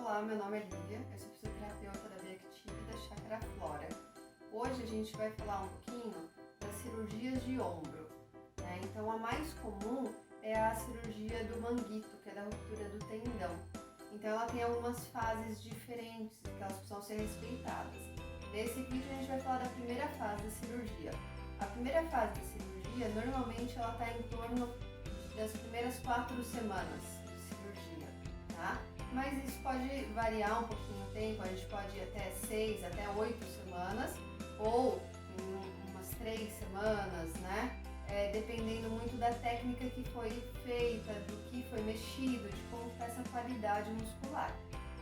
Olá, meu nome é Lívia, eu sou fisioterapeuta da Biactive da Chácara Flora. Hoje a gente vai falar um pouquinho das cirurgias de ombro, né? Então a mais comum é a cirurgia do manguito, que é da ruptura do tendão. Então ela tem algumas fases diferentes que elas precisam ser respeitadas. Nesse vídeo a gente vai falar da primeira fase da cirurgia. A primeira fase da cirurgia, normalmente ela está em torno das primeiras 4 semanas de cirurgia, tá? Mas isso pode variar um pouquinho o tempo, a gente pode ir até 6, até 8 semanas, ou em umas 3 semanas, né? Dependendo muito da técnica que foi feita, do que foi mexido, de como está essa qualidade muscular.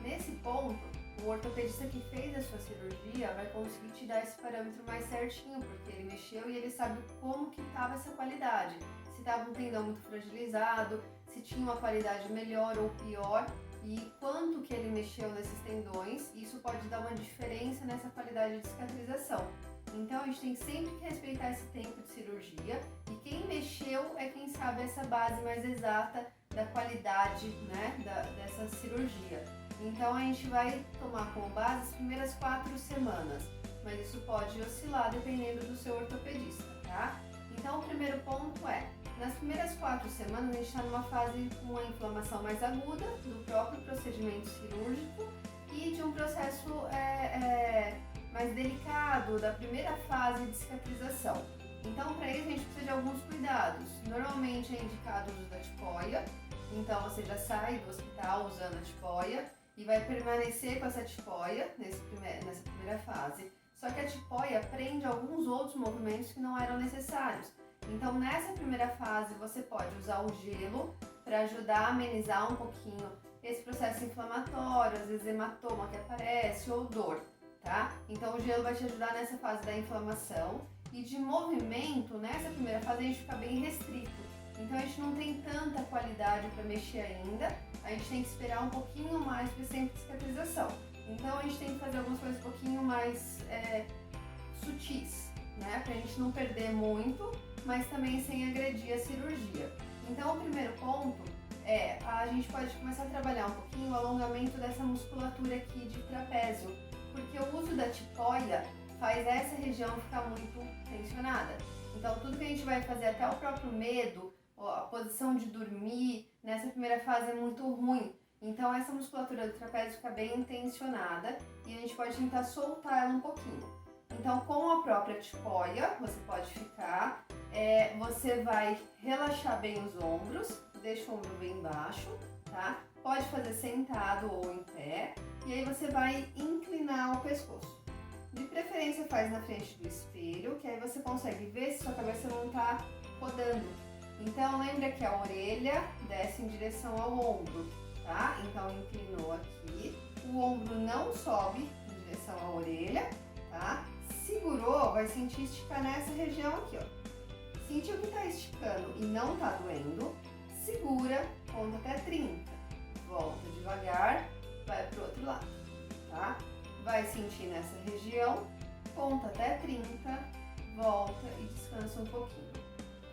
Nesse ponto, o ortopedista que fez a sua cirurgia vai conseguir te dar esse parâmetro mais certinho, porque ele mexeu e ele sabe como que estava essa qualidade. Se estava um tendão muito fragilizado, se tinha uma qualidade melhor ou pior, e quanto que ele mexeu nesses tendões, isso pode dar uma diferença nessa qualidade de cicatrização. Então a gente tem sempre que respeitar esse tempo de cirurgia, e quem mexeu é quem sabe essa base mais exata da qualidade, né, dessa cirurgia. Então a gente vai tomar como base as primeiras 4 semanas, mas isso pode oscilar dependendo do seu ortopedista, tá? Então o primeiro ponto é, nas primeiras 4 semanas a gente está numa fase com uma inflamação mais aguda do próprio procedimento cirúrgico e de um processo mais delicado da primeira fase de cicatrização. Então para isso a gente precisa de alguns cuidados. Normalmente é indicado o uso da tipoia, então você já sai do hospital usando a tipoia e vai permanecer com essa tipoia nessa primeira fase. Só que a tipoia prende alguns outros movimentos que não eram necessários. Então nessa primeira fase você pode usar o gelo para ajudar a amenizar um pouquinho esse processo inflamatório, às vezes hematoma que aparece ou dor, tá? Então o gelo vai te ajudar nessa fase da inflamação, e de movimento, nessa primeira fase a gente fica bem restrito. Então a gente não tem tanta qualidade para mexer ainda, a gente tem que esperar um pouquinho mais para esse tempo de cicatrização. Então a gente tem que fazer algumas coisas um pouquinho mais sutis, né? Para a gente não perder muito, mas também sem agredir a cirurgia. Então o primeiro ponto é, a gente pode começar a trabalhar um pouquinho o alongamento dessa musculatura aqui de trapézio, porque o uso da tipoia faz essa região ficar muito tensionada. Então tudo que a gente vai fazer, até o próprio medo, a posição de dormir, nessa primeira fase é muito ruim. Então essa musculatura do trapézio fica bem tensionada e a gente pode tentar soltar ela um pouquinho. Então com a própria tipoia você pode ficar, você vai relaxar bem os ombros, deixa o ombro bem baixo, tá? Pode fazer sentado ou em pé, e aí você vai inclinar o pescoço. De preferência faz na frente do espelho, que aí você consegue ver se sua cabeça não está rodando. Então lembra que a orelha desce em direção ao ombro, tá? Então inclinou aqui, o ombro não sobe em direção à orelha, tá? Segurou, vai sentir esticar nessa região aqui, ó. Sentiu que tá esticando e não tá doendo, segura, conta até 30. Volta devagar, vai pro outro lado, tá? Vai sentir nessa região, conta até 30, volta e descansa um pouquinho,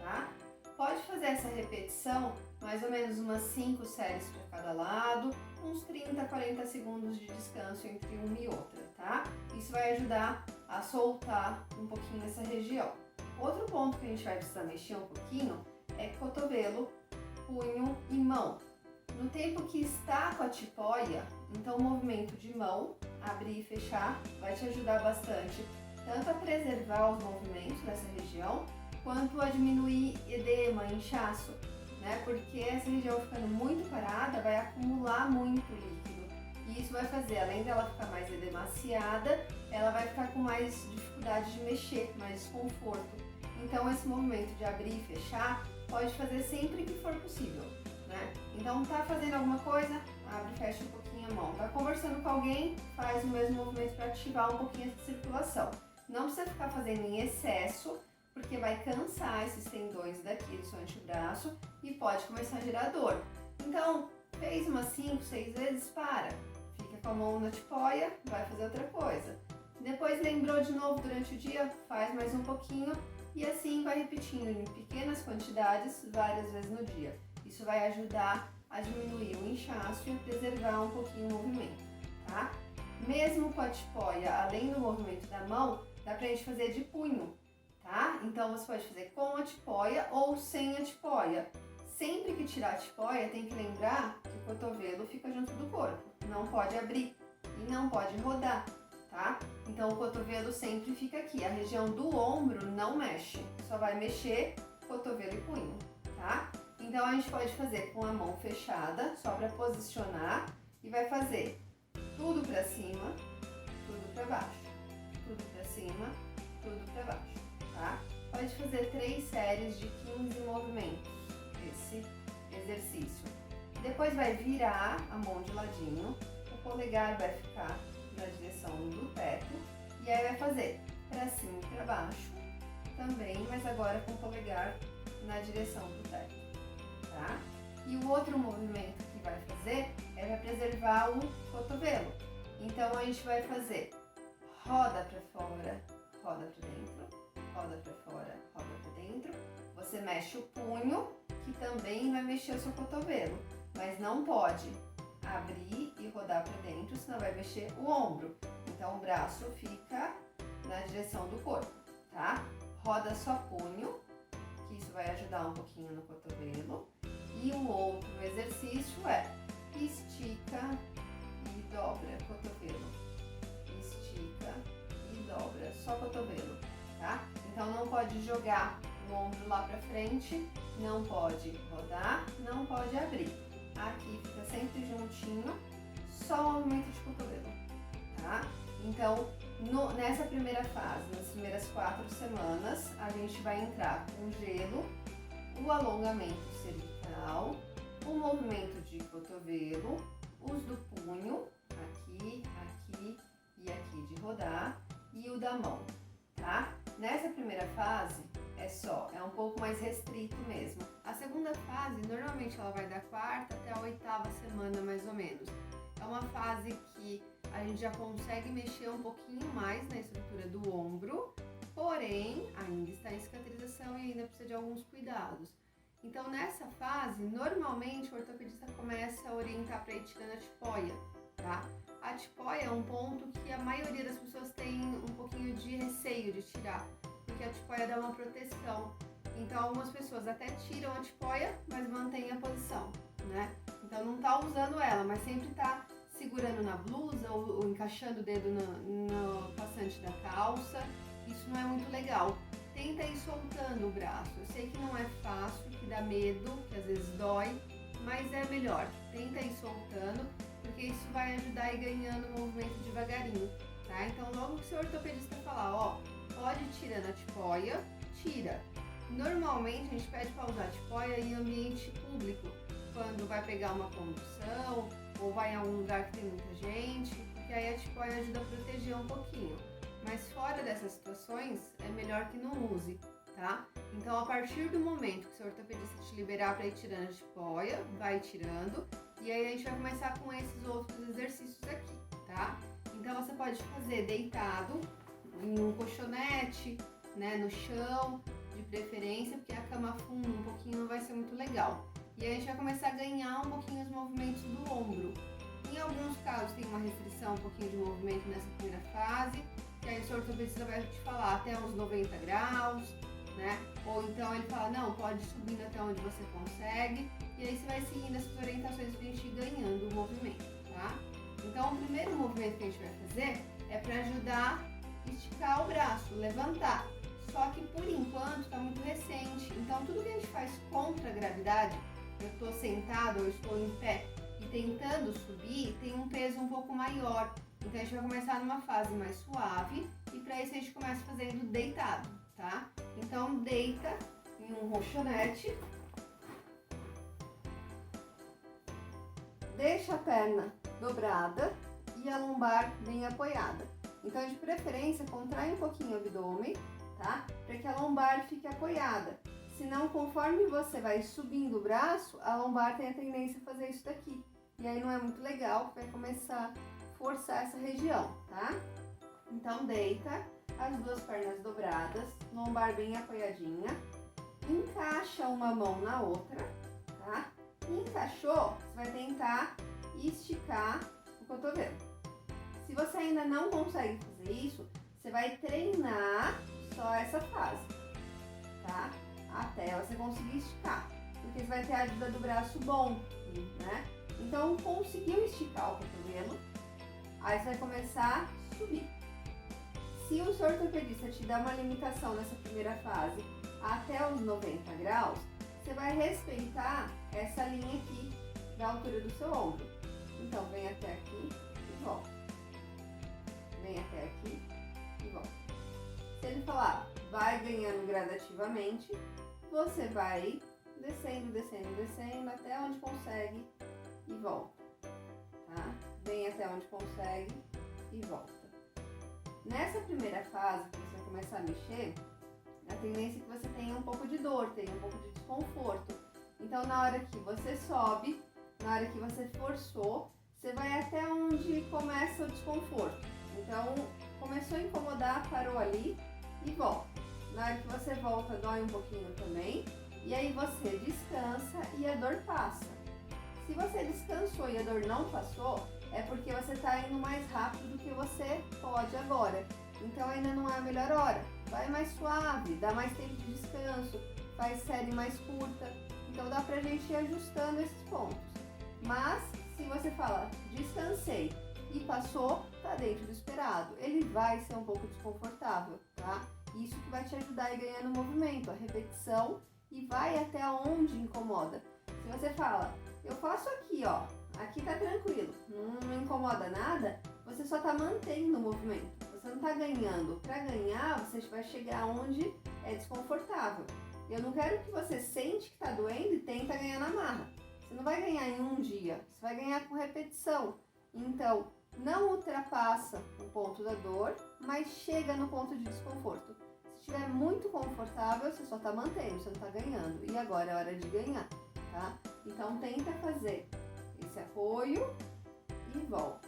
tá? Pode fazer essa repetição, mais ou menos umas 5 séries para cada lado, uns 30 a 40 segundos de descanso entre uma e outra, tá? Isso vai ajudar a soltar um pouquinho essa região. Outro ponto que a gente vai precisar mexer um pouquinho é cotovelo, punho e mão. No tempo que está com a tipoia, então o movimento de mão, abrir e fechar, vai te ajudar bastante, tanto a preservar os movimentos dessa região, quanto a diminuir edema, inchaço, né? Porque essa região ficando muito parada vai acumular muito líquido. E isso vai fazer, além dela ficar mais edemaciada, ela vai ficar com mais dificuldade de mexer, mais desconforto. Então esse movimento de abrir e fechar pode fazer sempre que for possível, né? Então tá fazendo alguma coisa, abre e fecha um pouquinho a mão. Tá conversando com alguém, faz o mesmo movimento para ativar um pouquinho essa circulação. Não precisa ficar fazendo em excesso, porque vai cansar esses tendões daqui do seu antebraço e pode começar a gerar dor. Então, fez umas 5, 6 vezes, para. Fica com a mão na tipoia, vai fazer outra coisa. Depois lembrou de novo durante o dia, faz mais um pouquinho e assim vai repetindo em pequenas quantidades várias vezes no dia. Isso vai ajudar a diminuir o inchaço e a preservar um pouquinho o movimento, tá? Mesmo com a tipóia, além do movimento da mão, dá pra gente fazer de punho, tá? Então você pode fazer com a tipóia ou sem a tipóia. Sempre que tirar a tipóia, tem que lembrar que o cotovelo fica junto do corpo, não pode abrir e não pode rodar, tá? Então o cotovelo sempre fica aqui, a região do ombro não mexe, só vai mexer cotovelo e punho, tá? Então a gente pode fazer com a mão fechada, só para posicionar, e vai fazer tudo para cima, tudo para baixo, tudo para cima, tudo para baixo, tá? Pode fazer 3 séries de 15 movimentos, esse exercício. Depois vai virar a mão de ladinho, o polegar vai ficar na direção do teto, e aí vai fazer para cima e para baixo também, mas agora com o polegar na direção do teto, tá? E o outro movimento que vai fazer é para preservar o cotovelo. Então a gente vai fazer roda para fora, roda para dentro, roda para fora, roda para dentro. Você mexe o punho, que também vai mexer o seu cotovelo, mas não pode abrir e rodar para dentro, senão vai mexer o ombro. Então o braço fica na direção do corpo, tá? Roda só punho, que isso vai ajudar um pouquinho no cotovelo. E o outro exercício é estica e dobra cotovelo. Estica e dobra só cotovelo, tá? Então não pode jogar o ombro lá pra frente, não pode rodar, não pode abrir. Aqui fica sempre juntinho, só o movimento de cotovelo, tá? Então, nessa primeira fase, nas primeiras 4 semanas, a gente vai entrar com gelo, o alongamento cervical, o movimento de cotovelo, os do punho, aqui, aqui e aqui de rodar, e o da mão, tá? Nessa primeira fase, é um pouco mais restrito mesmo. A segunda fase, normalmente ela vai da 4ª até a 8ª semana, mais ou menos. É uma fase que a gente já consegue mexer um pouquinho mais na estrutura do ombro, porém, ainda está em cicatrização e ainda precisa de alguns cuidados. Então, nessa fase, normalmente o ortopedista começa a orientar para ir tirando a tipóia, tá? A tipóia é um ponto que a maioria das pessoas tem um pouquinho de receio de tirar, porque a tipóia dá uma proteção. Então, algumas pessoas até tiram a tipóia, mas mantêm a posição, né? Então, não tá usando ela, mas sempre tá segurando na blusa ou encaixando o dedo no passante da calça. Isso não é muito legal. Tenta ir soltando o braço. Eu sei que não é fácil, que dá medo, que às vezes dói, mas é melhor. Tenta ir soltando, porque isso vai ajudar a ir ganhando o movimento devagarinho, tá? Então, logo que o seu ortopedista falar, ó, pode ir tirando a tipóia, tira. Normalmente, a gente pede para usar a tipóia em ambiente público, quando vai pegar uma condução ou vai em algum lugar que tem muita gente, porque aí a tipóia ajuda a proteger um pouquinho. Mas fora dessas situações, é melhor que não use, tá? Então, a partir do momento que o seu ortopedista te liberar para ir tirando a tipóia, vai tirando, e aí a gente vai começar com esses outros exercícios aqui, tá? Então, você pode fazer deitado, em um colchonete, né, no chão, de preferência, porque a cama funda um pouquinho não vai ser muito legal. E aí a gente vai começar a ganhar um pouquinho os movimentos do ombro. Em alguns casos tem uma restrição, um pouquinho de movimento nessa primeira fase, que aí o seu ortopedista vai te falar até uns 90 graus, né? Ou então ele fala, não, pode ir subindo até onde você consegue, e aí você vai seguindo essas orientações pra gente ir ganhando o movimento, tá? Então o primeiro movimento que a gente vai fazer é para ajudar a esticar o braço, levantar. Só que por enquanto está muito recente, então tudo que a gente faz contra a gravidade, eu estou sentado ou estou em pé e tentando subir, tem um peso um pouco maior. Então a gente vai começar numa fase mais suave e para isso a gente começa fazendo deitado, tá? Então deita em um colchonete, deixa a perna dobrada e a lombar bem apoiada. Então de preferência contrai um pouquinho o abdômen, tá? Para que a lombar fique apoiada. Senão, conforme você vai subindo o braço, a lombar tem a tendência a fazer isso daqui. E aí não é muito legal, vai começar a forçar essa região, tá? Então deita, as duas pernas dobradas, lombar bem apoiadinha, encaixa uma mão na outra, tá? Encaixou, você vai tentar esticar o cotovelo. Se você ainda não consegue fazer isso, você vai treinar só essa fase, tá? Até você conseguir esticar, porque você vai ter a ajuda do braço bom, né? Então, conseguiu esticar o cotovelo, aí você vai começar a subir. Se o seu ortopedista te dá uma limitação nessa primeira fase até os 90 graus, você vai respeitar essa linha aqui da altura do seu ombro. Então, vem até aqui e volta. Vem até aqui e volta. Se ele falar, vai ganhando gradativamente, você vai descendo, descendo, descendo até onde consegue e volta, tá? Vem até onde consegue e volta. Nessa primeira fase, que você vai começar a mexer, a tendência é que você tenha um pouco de dor, tenha um pouco de desconforto. Então, na hora que você sobe, na hora que você forçou, você vai até onde começa o desconforto. Então, começou a incomodar, parou ali e volta. Na hora que você volta, dói um pouquinho também. E aí você descansa e a dor passa. Se você descansou e a dor não passou, é porque você está indo mais rápido do que você pode agora. Então ainda não é a melhor hora. Vai mais suave, dá mais tempo de descanso, faz série mais curta. Então dá pra gente ir ajustando esses pontos. Mas se você fala, descansei e passou, tá dentro do esperado. Ele vai ser um pouco desconfortável, tá? Isso que vai te ajudar a ir ganhando movimento, a repetição, e vai até onde incomoda. Se você fala, eu faço aqui, ó, aqui tá tranquilo, não incomoda nada, você só tá mantendo o movimento, você não tá ganhando. Para ganhar, você vai chegar onde é desconfortável. Eu não quero que você sente que tá doendo e tenta ganhar na marra. Você não vai ganhar em um dia, você vai ganhar com repetição. Então, não ultrapassa o ponto da dor, mas chega no ponto de desconforto. Se estiver muito confortável, você só está mantendo, você não está ganhando. E agora é hora de ganhar, tá? Então, tenta fazer esse apoio e volta,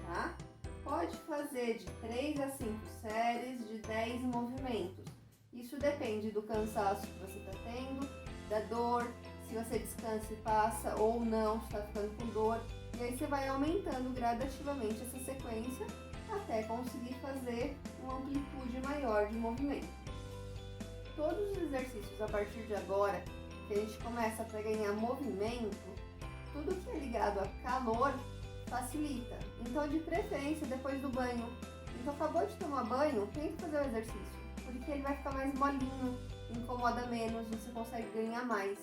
tá? Pode fazer de 3 a 5 séries de 10 movimentos. Isso depende do cansaço que você está tendo, da dor, se você descansa e passa ou não, se está ficando com dor. E aí você vai aumentando gradativamente essa sequência até conseguir fazer uma amplitude maior de movimento. Todos os exercícios a partir de agora, que a gente começa para ganhar movimento, tudo que é ligado a calor facilita. Então, de preferência, depois do banho. Então, acabou de tomar banho, tenta fazer o exercício, porque ele vai ficar mais molinho, incomoda menos, você consegue ganhar mais,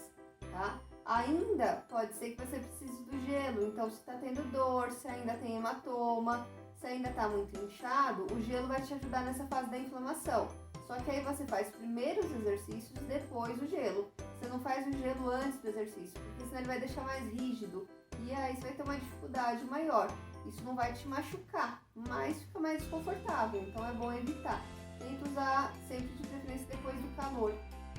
tá? Ainda pode ser que você precise do gelo, então se está tendo dor, se ainda tem hematoma, se ainda está muito inchado, o gelo vai te ajudar nessa fase da inflamação. Só que aí você faz primeiro os exercícios, depois o gelo. Você não faz o gelo antes do exercício, porque senão ele vai deixar mais rígido e aí você vai ter uma dificuldade maior. Isso não vai te machucar, mas fica mais desconfortável, então é bom evitar. Tenta usar sempre de preferência depois do calor,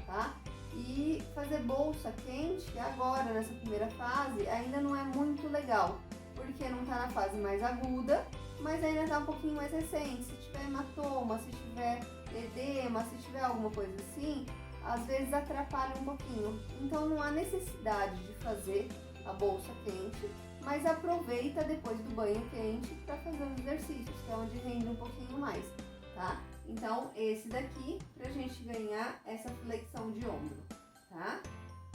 tá? E fazer bolsa quente agora, nessa primeira fase, ainda não é muito legal, porque não está na fase mais aguda, mas ainda está um pouquinho mais recente. Se tiver hematoma, se tiver edema, se tiver alguma coisa assim, às vezes atrapalha um pouquinho. Então não há necessidade de fazer a bolsa quente, mas aproveita depois do banho quente para fazer os exercícios, que é onde rende um pouquinho mais, tá? Então, esse daqui, pra gente ganhar essa flexão de ombro, tá?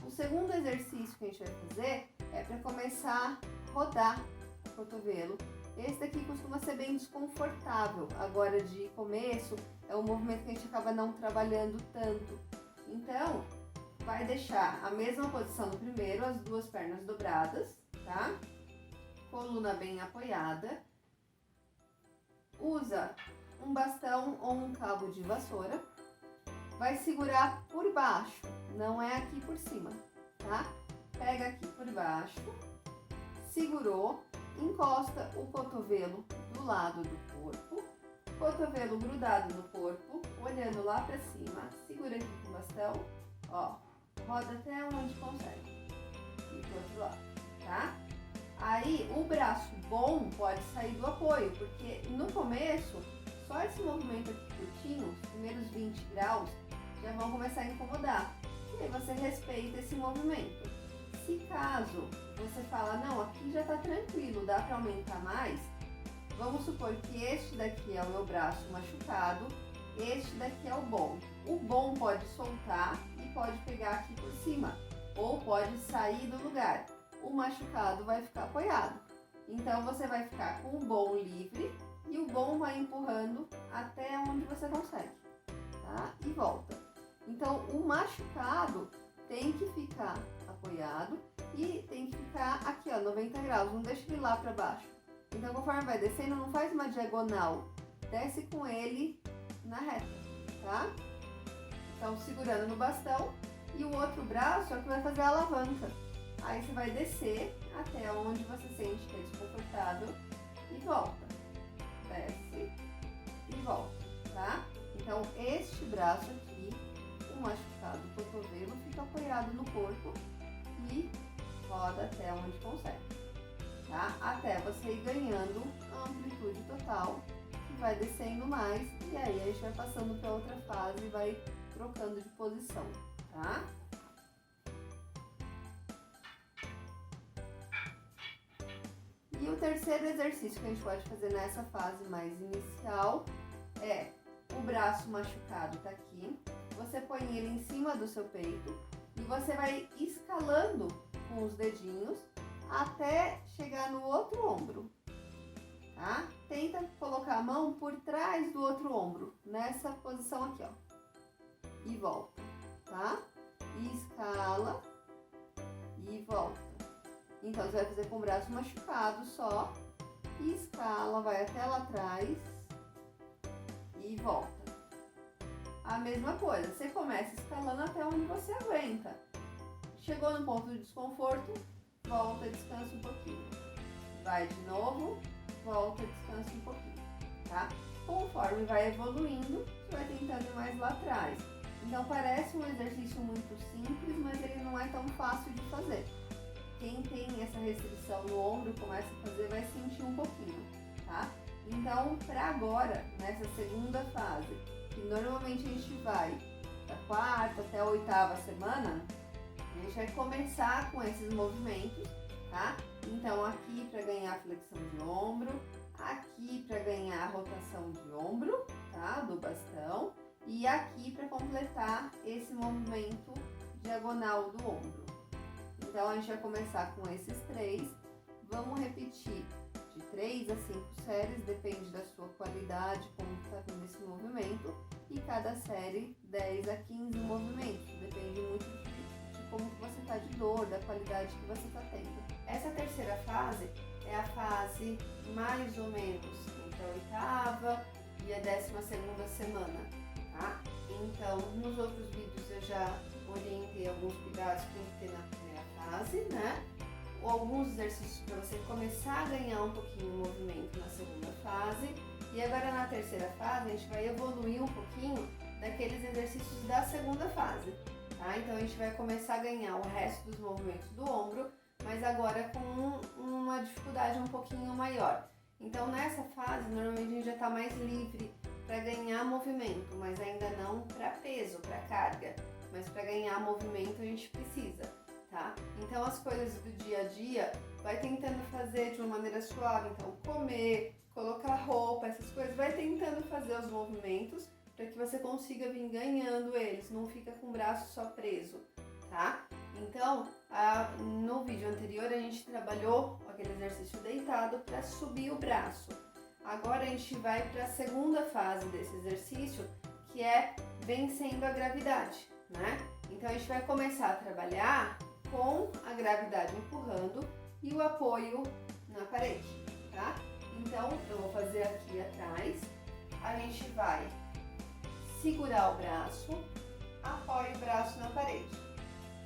O segundo exercício que a gente vai fazer é para começar a rodar o cotovelo. Esse daqui costuma ser bem desconfortável. Agora, de começo, é um movimento que a gente acaba não trabalhando tanto. Então, vai deixar a mesma posição no primeiro, as duas pernas dobradas, tá? Coluna bem apoiada. Usa um bastão ou um cabo de vassoura, vai segurar por baixo, não é aqui por cima, tá? Pega aqui por baixo, segurou, encosta o cotovelo do lado do corpo, cotovelo grudado no corpo, olhando lá pra cima, segura aqui com o bastão, ó, roda até onde consegue, e pro outro lado, tá? Aí o braço bom pode sair do apoio, porque no começo, só esse movimento aqui curtinho, os primeiros 20 graus, já vão começar a incomodar. E aí você respeita esse movimento. Se caso você fala, não, aqui já tá tranquilo, dá para aumentar mais, vamos supor que este daqui é o meu braço machucado, este daqui é o bom. O bom pode soltar e pode pegar aqui por cima, ou pode sair do lugar. O machucado vai ficar apoiado. Então você vai ficar com o bom livre e o bom vai empurrando até onde você consegue, tá? E volta. Então o machucado tem que ficar apoiado e tem que ficar aqui, ó, 90 graus, não deixa ele lá para baixo. Então conforme vai descendo, não faz uma diagonal, desce com ele na reta, tá? Então segurando no bastão e o outro braço é o que vai fazer a alavanca. Aí você vai descer até onde você sente que é desconfortável e volta. Desce e volta, tá? Então este braço aqui, o machucado do cotovelo, fica apoiado no corpo e roda até onde consegue, tá? Até você ir ganhando a amplitude total, que vai descendo mais, e aí a gente vai passando para outra fase e vai trocando de posição, tá? E o terceiro exercício que a gente pode fazer nessa fase mais inicial é o braço machucado tá aqui, você põe ele em cima do seu peito e você vai escalando com os dedinhos até chegar no outro ombro, tá? Tenta colocar a mão por trás do outro ombro, nessa posição aqui, ó, e volta, tá? E escala e volta. Então você vai fazer com o braço machucado só, e escala, vai até lá atrás e volta. A mesma coisa, você começa escalando até onde você aguenta. Chegou no ponto de desconforto, volta e descansa um pouquinho. Vai de novo, volta e descansa um pouquinho, tá? Conforme vai evoluindo, você vai tentando ir mais lá atrás. Então parece um exercício muito simples, mas ele não é tão fácil de fazer. Quem tem essa restrição no ombro começa a fazer, vai sentir um pouquinho, tá? Então, para agora, nessa segunda fase, que normalmente a gente vai da 4ª até a 8ª semana, a gente vai começar com esses movimentos, tá? Então, aqui para ganhar flexão de ombro, aqui para ganhar rotação de ombro, tá? Do bastão, e aqui para completar esse movimento diagonal do ombro. Então a gente vai começar com esses 3, vamos repetir de 3 a 5 séries, depende da sua qualidade, como está vindo esse movimento, e cada série 10 a 15 movimentos, depende muito de como que você está de dor, da qualidade que você está tendo. Essa terceira fase é a fase mais ou menos entre a 8ª e a 12ª semana, tá? Então nos outros vídeos eu já orientei alguns cuidados que tem que ter na primeira fase, né? Ou alguns exercícios para você começar a ganhar um pouquinho o movimento na segunda fase. E agora na terceira fase a gente vai evoluir um pouquinho daqueles exercícios da segunda fase, tá? Então a gente vai começar a ganhar o resto dos movimentos do ombro, mas agora com uma dificuldade um pouquinho maior. Então nessa fase normalmente a gente já está mais livre para ganhar movimento, mas ainda não para peso, para carga. Mas para ganhar movimento a gente precisa, tá? Então as coisas do dia a dia, vai tentando fazer de uma maneira suave. Então comer, colocar roupa, essas coisas, vai tentando fazer os movimentos para que você consiga vir ganhando eles, não fica com o braço só preso, tá? Então, no vídeo anterior a gente trabalhou aquele exercício deitado para subir o braço. Agora a gente vai para a segunda fase desse exercício, que é vencendo a gravidade, né? Então a gente vai começar a trabalhar com a gravidade empurrando e o apoio na parede, tá? Então eu vou fazer aqui atrás, a gente vai segurar o braço, apoia o braço na parede.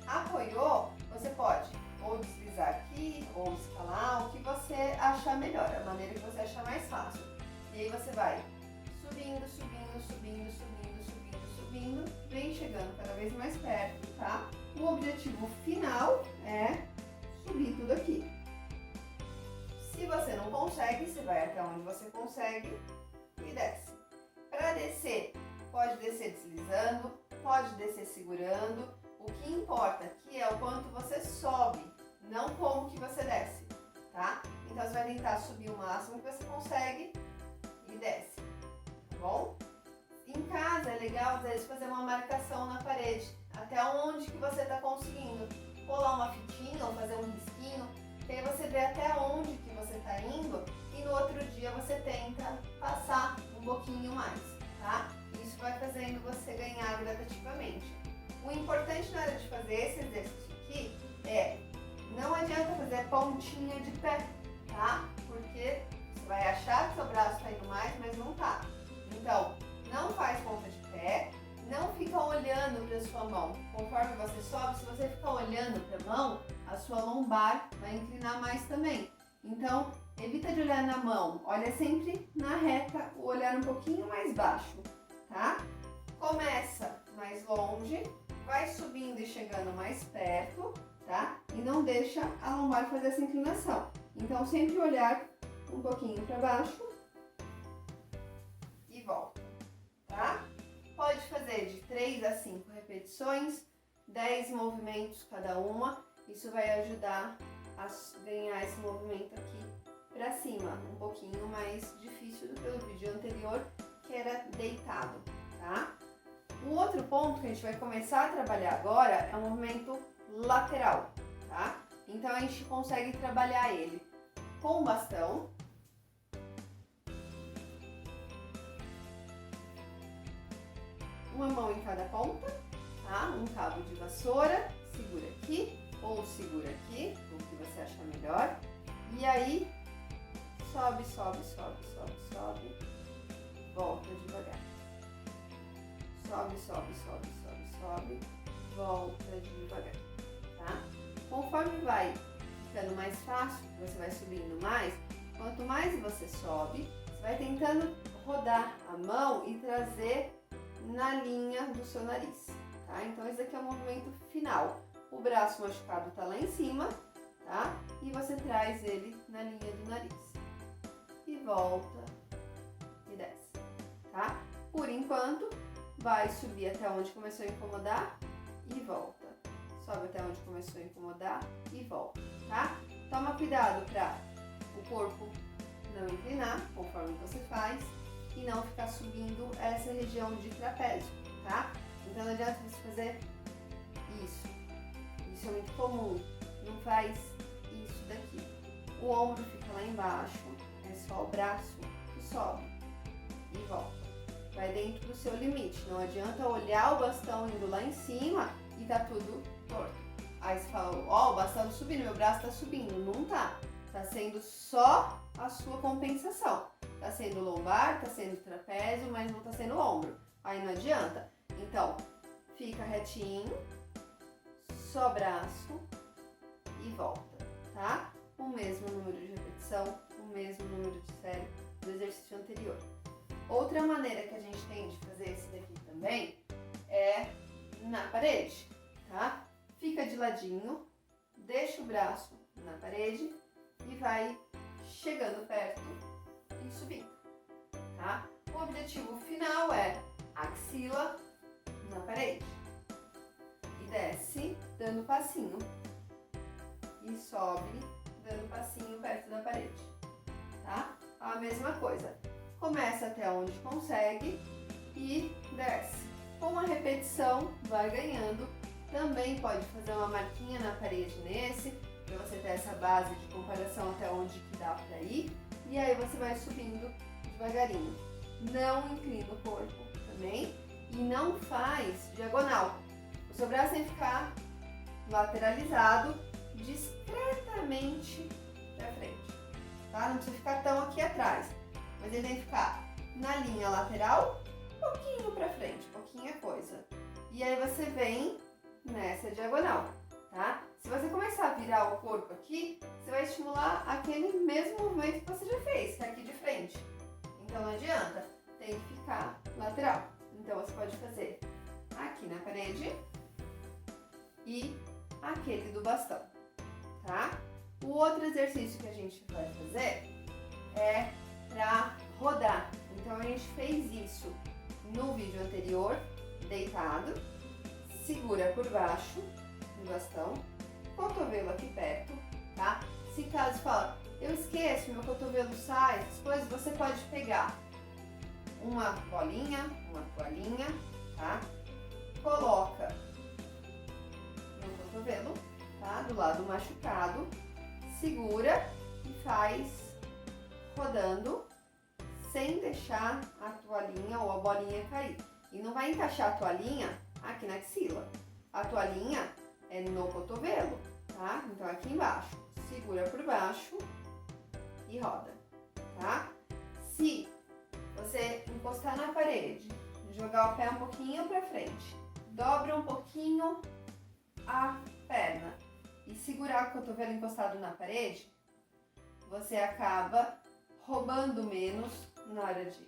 Apoiou, você pode ou deslizar aqui, ou escalar, o que você achar melhor, a maneira que você achar mais fácil. E aí você vai subindo, subindo, subindo, subindo, subindo, subindo, vem chegando cada vez mais perto, tá? O objetivo final é subir tudo aqui. Se você não consegue, você vai até onde você consegue e desce. Para descer, pode descer deslizando, pode descer segurando. O que importa aqui é o quanto você sobe você está conseguindo colar uma fitinha ou fazer um risquinho, que aí você vê até onde que você está indo e no outro dia você tenta passar um pouquinho mais, tá? Isso vai fazendo você ganhar gradativamente. O importante na hora de fazer esse exercício aqui é, não adianta fazer pontinha de pé, tá? Porque você vai achar que seu braço está indo mais, mas não tá. Então, não faz ponta de pé, não fica olhando para sua mão. Conforme você sobe, se você ficar olhando para a mão, a sua lombar vai inclinar mais também. Então, evita de olhar na mão, olha sempre na reta, o olhar um pouquinho mais baixo, tá? Começa mais longe, vai subindo e chegando mais perto, tá? E não deixa a lombar fazer essa inclinação. Então, sempre olhar um pouquinho para baixo e volta, tá? Pode fazer de 3 a 5 repetições, 10 movimentos cada uma. Isso vai ajudar a ganhar esse movimento aqui para cima, um pouquinho mais difícil do que o vídeo anterior, que era deitado, tá? O outro ponto que a gente vai começar a trabalhar agora é o movimento lateral, tá? Então a gente consegue trabalhar ele com o bastão, uma mão em cada ponta, tá? Um cabo de vassoura, segura aqui ou segura aqui, o que você achar melhor. E aí, sobe, sobe, sobe, sobe, sobe, volta devagar. Sobe, sobe, sobe, sobe, sobe, volta devagar, tá? Conforme vai ficando mais fácil, você vai subindo mais, quanto mais você sobe, você vai tentando rodar a mão e trazer na linha do seu nariz, tá? Então esse aqui é o movimento final. O braço machucado tá lá em cima, tá? E você traz ele na linha do nariz. E volta e desce, tá? Por enquanto, vai subir até onde começou a incomodar e volta. Sobe até onde começou a incomodar e volta, tá? Toma cuidado para o corpo não inclinar conforme você faz e não ficar subindo essa região de trapézio, tá? Então não adianta você fazer isso. Isso é muito comum. Não faz isso daqui. O ombro fica lá embaixo, é só o braço que sobe e volta. Vai dentro do seu limite. Não adianta olhar o bastão indo lá em cima e tá tudo torto. Aí você fala, ó, o bastão tá subindo, meu braço tá subindo. Não tá. Tá sendo só a sua compensação. Tá sendo lombar, tá sendo trapézio, mas não tá sendo ombro. Aí não adianta. Então, fica retinho, só braço e volta, tá? O mesmo número de repetição, o mesmo número de série do exercício anterior. Outra maneira que a gente tem de fazer esse daqui também é na parede, tá? Fica de ladinho, deixa o braço na parede e vai chegando perto e subindo, tá? O objetivo final é axila na parede e desce dando passinho e sobe dando passinho perto da parede, tá? A mesma coisa, começa até onde consegue e desce. Com a repetição vai ganhando, também pode fazer uma marquinha na parede nesse, para você ter essa base de comparação até onde que dá para ir, e aí você vai subindo devagarinho. Não inclina o corpo também e não faz diagonal. O seu braço tem que ficar lateralizado, discretamente para frente, tá? Não precisa ficar tão aqui atrás, mas ele tem que ficar na linha lateral, um pouquinho para frente, pouquinha coisa. E aí você vem nessa diagonal, tá? Se você começar a virar o corpo aqui, você vai estimular aquele mesmo movimento que você já fez, que é aqui de frente. Então não adianta, tem que ficar lateral. Então você pode fazer aqui na parede e aquele do bastão, tá? O outro exercício que a gente vai fazer é para rodar. Então a gente fez isso no vídeo anterior, deitado, segura por baixo do bastão, cotovelo aqui perto, tá? Se caso fala, eu esqueço, meu cotovelo sai, essas coisas, você pode pegar uma bolinha, uma toalhinha, tá? Coloca cotovelo, tá? Do lado machucado, segura e faz rodando sem deixar a toalhinha ou a bolinha cair. E não vai encaixar a toalhinha aqui na axila. A toalhinha é no cotovelo, tá? Então aqui embaixo, segura por baixo e roda, tá? Se você encostar na parede, jogar o pé um pouquinho para frente, dobra um pouquinho a perna e segurar o cotovelo encostado na parede, você acaba roubando menos na hora de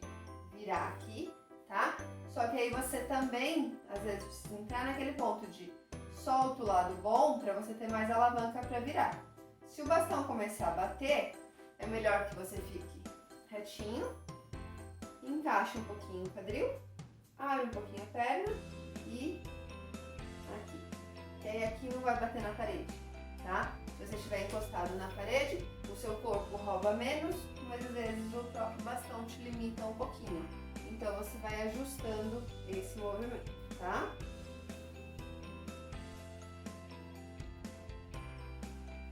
virar aqui, tá? Só que aí você também, às vezes, precisa entrar naquele ponto de solta o lado bom para você ter mais alavanca para virar. Se o bastão começar a bater, é melhor que você fique retinho, encaixe um pouquinho o quadril, abre um pouquinho a perna e aqui. E aí aqui não vai bater na parede, tá? Se você estiver encostado na parede, o seu corpo rouba menos, mas às vezes o próprio bastão te limita um pouquinho. Então você vai ajustando esse movimento, tá?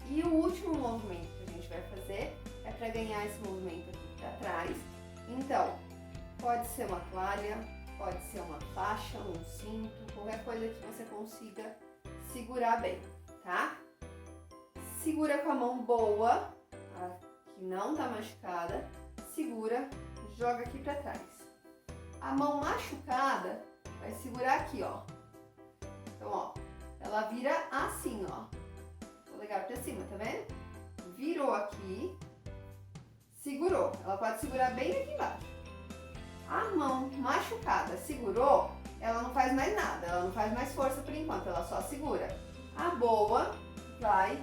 E o último movimento que a gente vai fazer é para ganhar esse movimento aqui para trás. Então, pode ser uma toalha, pode ser uma faixa, um cinto, qualquer coisa que você consiga segurar bem, tá? Segura com a mão boa, que não tá machucada, segura, joga aqui para trás. A mão machucada vai segurar aqui, ó. Então, ó, ela vira assim, ó. Polegar pra cima, tá vendo? Virou aqui, segurou. Ela pode segurar bem aqui embaixo. A mão machucada segurou, ela não faz mais nada, ela não faz mais força por enquanto, ela só segura. A boa vai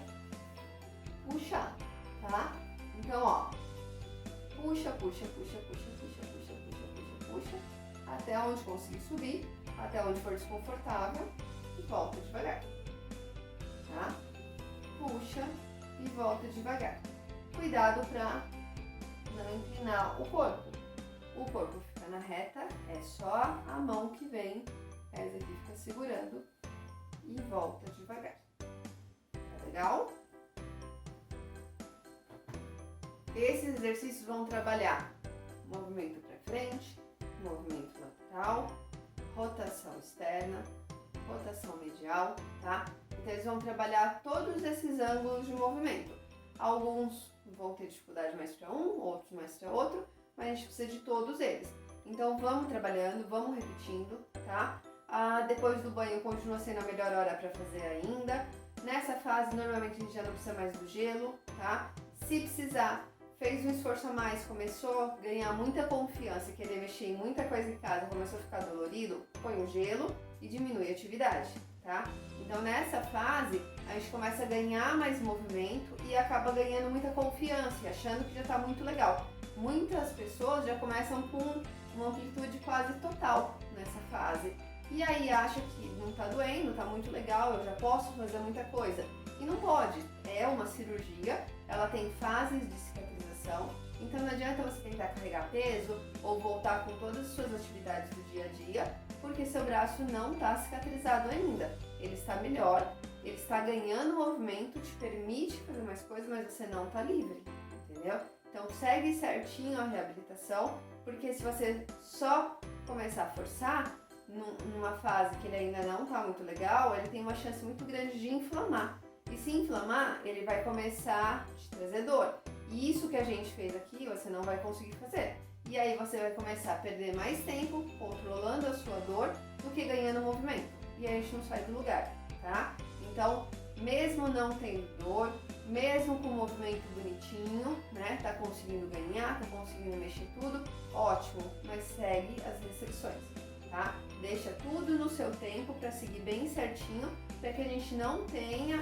puxar, tá? Então, ó, puxa, puxa, puxa, puxa, puxa, puxa, puxa, puxa, puxa, até onde conseguir subir, até onde for desconfortável e volta devagar, tá? Puxa e volta devagar. Cuidado para não inclinar o corpo. O corpo fica na reta, é só a mão que vem, essa aqui fica segurando e volta devagar. Tá legal? Esses exercícios vão trabalhar movimento para frente, movimento lateral, rotação externa, rotação medial, tá? Então eles vão trabalhar todos esses ângulos de movimento. Alguns vão ter dificuldade mais para um, outros mais para outro, mas a gente precisa de todos eles. Então vamos trabalhando, vamos repetindo, tá? Depois do banho continua sendo a melhor hora para fazer ainda. Nessa fase normalmente a gente já não precisa mais do gelo, tá? Se precisar, fez um esforço a mais, começou a ganhar muita confiança e querer mexer em muita coisa em casa, começou a ficar dolorido, põe o gelo e diminui a atividade, tá? Então nessa fase a gente começa a ganhar mais movimento e acaba ganhando muita confiança e achando que já tá muito legal. Muitas pessoas já começam com uma amplitude quase total nessa fase. E aí acha que não tá doendo, tá muito legal, eu já posso fazer muita coisa. E não pode, é uma cirurgia, ela tem fases de cicatrização, então não adianta você tentar carregar peso ou voltar com todas as suas atividades do dia a dia, porque seu braço não está cicatrizado ainda. Ele está melhor, ele está ganhando movimento, te permite fazer mais coisas, mas você não está livre, entendeu? Então segue certinho a reabilitação, porque se você só começar a forçar, numa fase que ele ainda não está muito legal, ele tem uma chance muito grande de inflamar. E se inflamar, ele vai começar a te trazer dor. E isso que a gente fez aqui, você não vai conseguir fazer. E aí você vai começar a perder mais tempo controlando a sua dor do que ganhando movimento. E aí a gente não sai do lugar, tá? Então, mesmo não tendo dor, mesmo com o movimento bonitinho, né? Tá conseguindo ganhar, tá conseguindo mexer tudo, ótimo, mas segue as restrições, tá? Deixa tudo no seu tempo para seguir bem certinho, para que a gente não tenha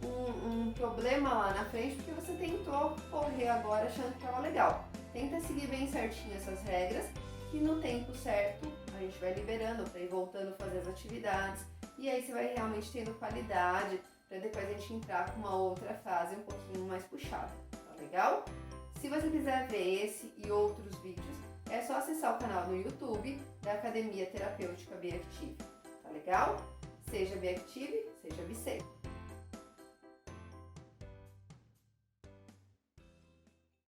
um problema lá na frente, porque você tentou correr agora achando que estava legal. Tenta seguir bem certinho essas regras, que no tempo certo a gente vai liberando para ir voltando a fazer as atividades, e aí você vai realmente tendo qualidade, para depois a gente entrar com uma outra fase um pouquinho mais puxada, tá legal? Se você quiser ver esse e outros vídeos, é só acessar o canal no YouTube da Academia Terapêutica Beactive, tá legal? Seja Beactive, seja Biceiro.